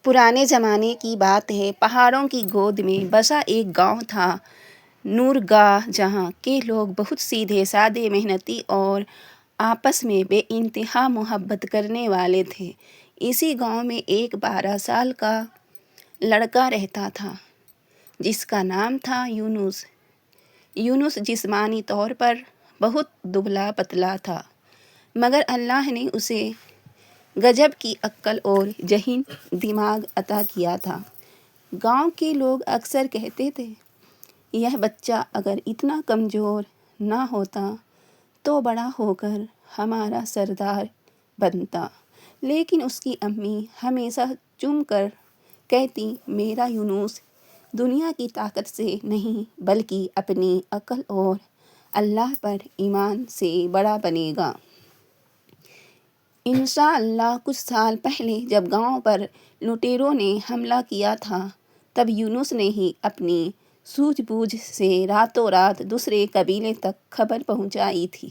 پرانے زمانے کی بات ہے، پہاڑوں کی گود میں بسا ایک گاؤں تھا، نورگاہ، جہاں کے لوگ بہت سیدھے سادے، محنتی اور آپس میں بے انتہا محبت کرنے والے تھے۔ اسی گاؤں میں ایک 12 سال کا لڑکا رہتا تھا جس کا نام تھا یونس۔ یونس جسمانی طور پر بہت دبلا پتلا تھا، مگر اللہ نے اسے غضب کی عقل اور ذہین دماغ عطا کیا تھا۔ گاؤں کے لوگ اکثر کہتے تھے، یہ بچہ اگر اتنا کمزور نہ ہوتا تو بڑا ہو کر ہمارا سردار بنتا، لیکن اس کی امی ہمیشہ چم کر کہتی، میرا یونس دنیا کی طاقت سے نہیں بلکہ اپنی عقل اور اللہ پر ایمان سے بڑا بنے گا۔ انشاءاللہ کچھ سال پہلے جب گاؤں پر لٹیروں نے حملہ کیا تھا، تب یونس نے ہی اپنی سوجھ بوجھ سے راتوں رات دوسرے قبیلے تک خبر پہنچائی تھی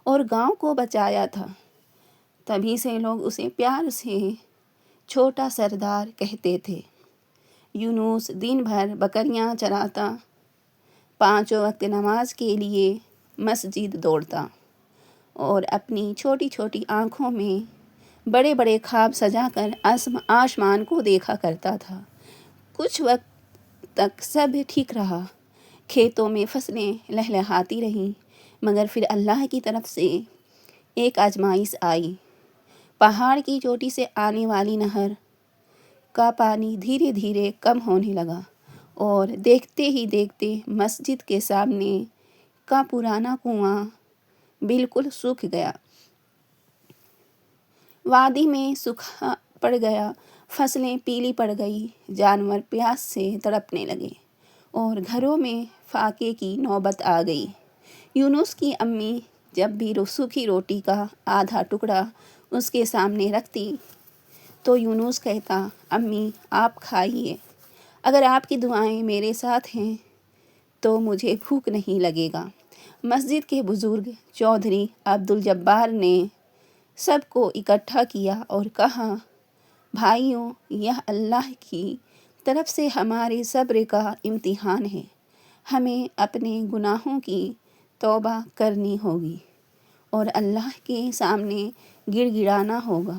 اور گاؤں کو بچایا تھا۔ تبھی سے لوگ اسے پیار سے چھوٹا سردار کہتے تھے۔ یونس دن بھر بکریاں چراتا، 5 وقت نماز کے لیے مسجد دوڑتا اور اپنی چھوٹی چھوٹی آنکھوں میں بڑے بڑے خواب سجا کر آسمان کو دیکھا کرتا تھا۔ کچھ وقت تک سب ٹھیک رہا، کھیتوں میں فصلیں لہلہاتی رہیں، مگر پھر اللہ کی طرف سے ایک آزمائش آئی۔ پہاڑ کی چوٹی سے آنے والی نہر کا پانی دھیرے دھیرے کم ہونے لگا اور دیکھتے ہی دیکھتے مسجد کے سامنے کا پرانا کنواں بالکل سوکھ گیا۔ وادی میں سوکھا پڑ گیا، فصلیں پیلی پڑ گئی، جانور پیاس سے تڑپنے لگے اور گھروں میں فاقے کی نوبت آ گئی۔ یونس کی امی جب بھی سوکھی روٹی کا آدھا ٹکڑا اس کے سامنے رکھتی تو یونس کہتا، امی آپ کھائیے، اگر آپ کی دعائیں میرے ساتھ ہیں تو مجھے بھوک نہیں لگے گا۔ مسجد کے بزرگ چودھری عبدالجبار نے سب کو اکٹھا کیا اور کہا، بھائیوں، یہ اللہ کی طرف سے ہمارے صبر کا امتحان ہے، ہمیں اپنے گناہوں کی توبہ کرنی ہوگی اور اللہ کے سامنے گڑ گڑانا ہوگا۔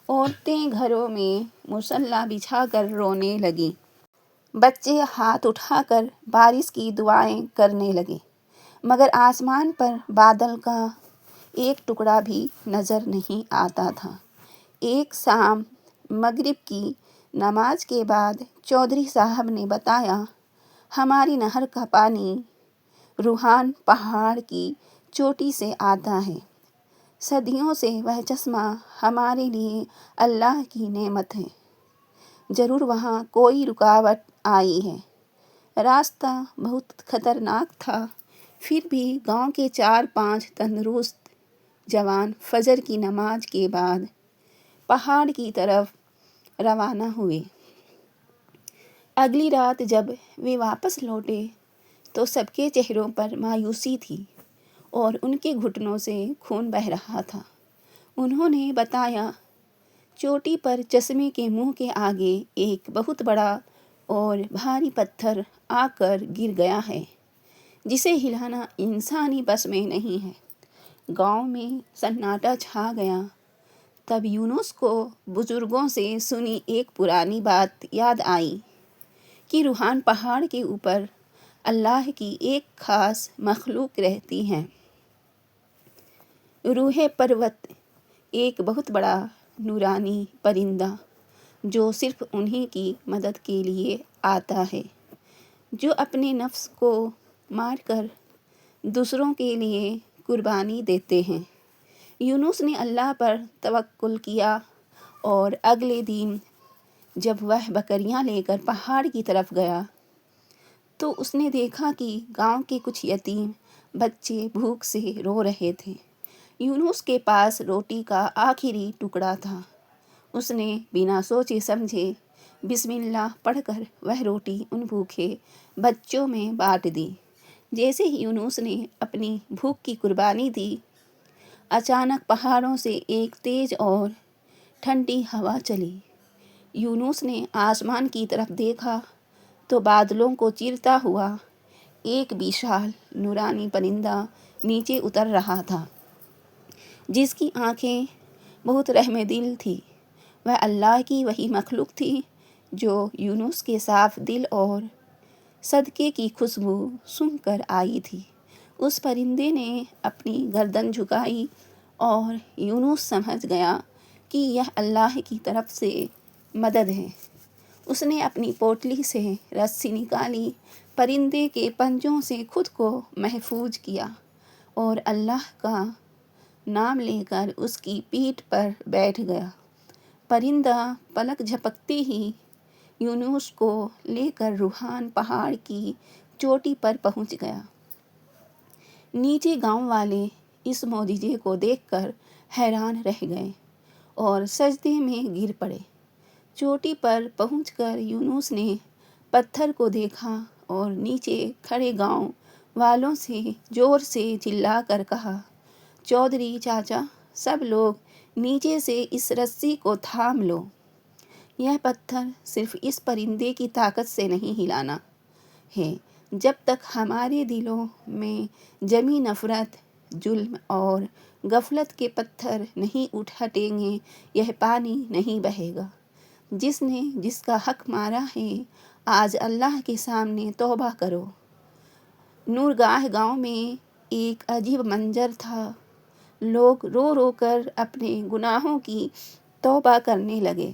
عورتیں گھروں میں مصلی بچھا کر رونے لگیں، بچے ہاتھ اٹھا کر بارش کی دعائیں کرنے لگے، مگر آسمان پر بادل کا ایک ٹکڑا بھی نظر نہیں آتا تھا۔ ایک شام مغرب کی نماز کے بعد چودھری صاحب نے بتایا، ہماری نہر کا پانی روہان پہاڑ کی چوٹی سے آتا ہے، صدیوں سے وہ چشمہ ہمارے لیے اللہ کی نعمت ہے، ضرور وہاں کوئی رکاوٹ آئی ہے۔ راستہ بہت خطرناک تھا، پھر بھی گاؤں کے 4-5 تندرست جوان فجر کی نماز کے بعد پہاڑ کی طرف روانہ ہوئے۔ اگلی رات جب وہ واپس لوٹے تو سب کے چہروں پر مایوسی تھی اور ان کے گھٹنوں سے خون بہہ رہا تھا۔ انہوں نے بتایا، چوٹی پر چشمے کے منہ کے آگے ایک بہت بڑا اور بھاری پتھر آ کر گر گیا ہے، جسے ہلانا انسانی بس میں نہیں ہے۔ گاؤں میں سناٹا چھا گیا۔ تب یونس کو بزرگوں سے سنی ایک پرانی بات یاد آئی کہ روہان پہاڑ کے اوپر اللہ کی ایک خاص مخلوق رہتی ہے، روح پروت، ایک بہت بڑا نورانی پرندہ جو صرف انہی کی مدد کے لیے آتا ہے، جو اپنے نفس کو مار کر دوسروں کے لیے قربانی دیتے ہیں۔ یونس نے اللہ پر توکل کیا اور اگلے دن جب وہ بکریاں لے کر پہاڑ کی طرف گیا تو اس نے دیکھا کہ گاؤں کے کچھ یتیم بچے بھوک سے رو رہے تھے۔ یونس کے پاس روٹی کا آخری ٹکڑا تھا۔ اس نے بنا سوچے سمجھے بسم اللہ پڑھ کر وہ روٹی ان بھوکے بچوں میں بانٹ دی۔ جیسے ہی یونس نے اپنی بھوک کی قربانی دی، اچانک پہاڑوں سے ایک تیز اور ٹھنڈی ہوا چلی۔ یونس نے آسمان کی طرف دیکھا تو بادلوں کو چیرتا ہوا ایک وشال نورانی پرندہ نیچے اتر رہا تھا، جس کی آنکھیں بہت رحم دل تھی۔ وہ اللہ کی وہی مخلوق تھی جو یونس کے صاف دل اور صدقے کی خوشبو سونگھ کر آئی تھی۔ اس پرندے نے اپنی گردن جھکائی اور یونس سمجھ گیا کہ یہ اللہ کی طرف سے مدد ہے۔ اس نے اپنی پوٹلی سے رسی نکالی، پرندے کے پنجوں سے خود کو محفوظ کیا اور اللہ کا نام لے کر اس کی پیٹھ پر بیٹھ گیا۔ پرندہ پلک جھپکتے ہی یونس کو لے کر روحان پہاڑ کی چوٹی پر پہنچ گیا۔ نیچے گاؤں والے اس معجزے کو دیکھ کر حیران رہ گئے اور سجدے میں گر پڑے۔ چوٹی پر پہنچ کر یونس نے پتھر کو دیکھا اور نیچے کھڑے گاؤں والوں سے زور سے چلا کر کہا، چودھری چاچا، سب لوگ نیچے سے اس رسی کو تھام لو۔ یہ پتھر صرف اس پرندے کی طاقت سے نہیں ہلانا ہے۔ جب تک ہمارے دلوں میں جمی نفرت، ظلم اور غفلت کے پتھر نہیں ہٹیں گے، یہ پانی نہیں بہے گا۔ جس نے جس کا حق مارا ہے، آج اللہ کے سامنے توبہ کرو۔ نورگاہ گاؤں میں ایک عجیب منظر تھا۔ لوگ رو رو کر اپنے گناہوں کی توبہ کرنے لگے،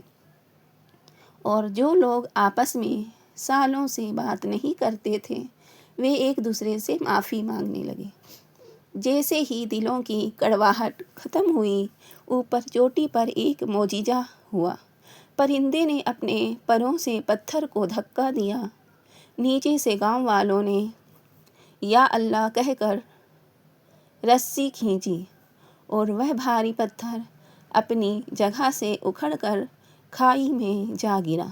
اور جو لوگ آپس میں سالوں سے بات نہیں کرتے تھے، وہ ایک دوسرے سے معافی مانگنے لگے۔ جیسے ہی دلوں کی کڑواہٹ ختم ہوئی، اوپر چوٹی پر ایک معجزہ ہوا۔ پرندے نے اپنے پروں سے پتھر کو دھکا دیا، نیچے سے گاؤں والوں نے یا اللہ کہہ کر رسی کھینچی اور وہ بھاری پتھر اپنی جگہ سے اکھڑ کر کھائی میں جا گرا۔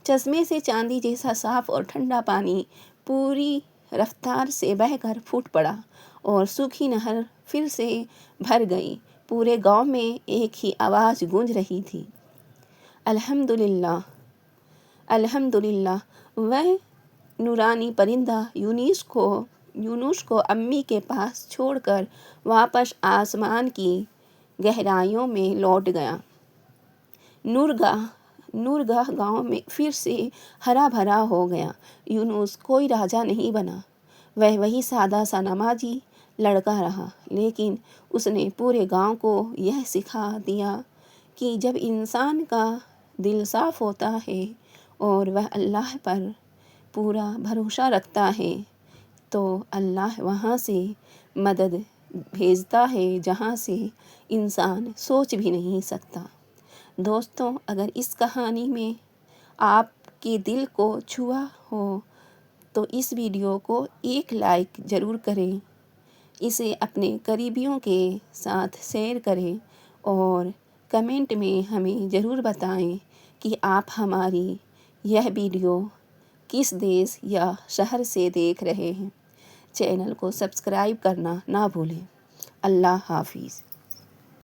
چشمے سے چاندی جیسا صاف اور ٹھنڈا پانی پوری رفتار سے بہہ کر پھوٹ پڑا اور سوکھی نہر پھر سے بھر گئی۔ پورے گاؤں میں ایک ہی آواز گونج رہی تھی، الحمدللہ، الحمدللہ۔ وہ نورانی پرندہ یونس کو امی کے پاس چھوڑ کر واپس آسمان کی گہرائیوں میں لوٹ گیا۔ نورگاہ گاؤں میں پھر سے ہرا بھرا ہو گیا۔ یونس کوئی راجا نہیں بنا، وہ وہی سادہ سا نمازی لڑکا رہا، لیکن اس نے پورے گاؤں کو یہ سکھا دیا کہ جب انسان کا دل صاف ہوتا ہے اور وہ اللہ پر پورا بھروسہ رکھتا ہے تو اللہ وہاں سے مدد بھیجتا ہے جہاں سے انسان سوچ بھی نہیں سکتا۔ دوستوں، اگر اس کہانی میں آپ کے دل کو چھوا ہو تو اس ویڈیو کو ایک لائک ضرور کریں، اسے اپنے قریبیوں کے ساتھ شیئر کریں اور کمنٹ میں ہمیں ضرور بتائیں کہ آپ ہماری یہ ویڈیو کس دیش یا شہر سے دیکھ رہے ہیں۔ چینل کو سبسکرائب کرنا نہ بھولیں۔ اللہ حافظ۔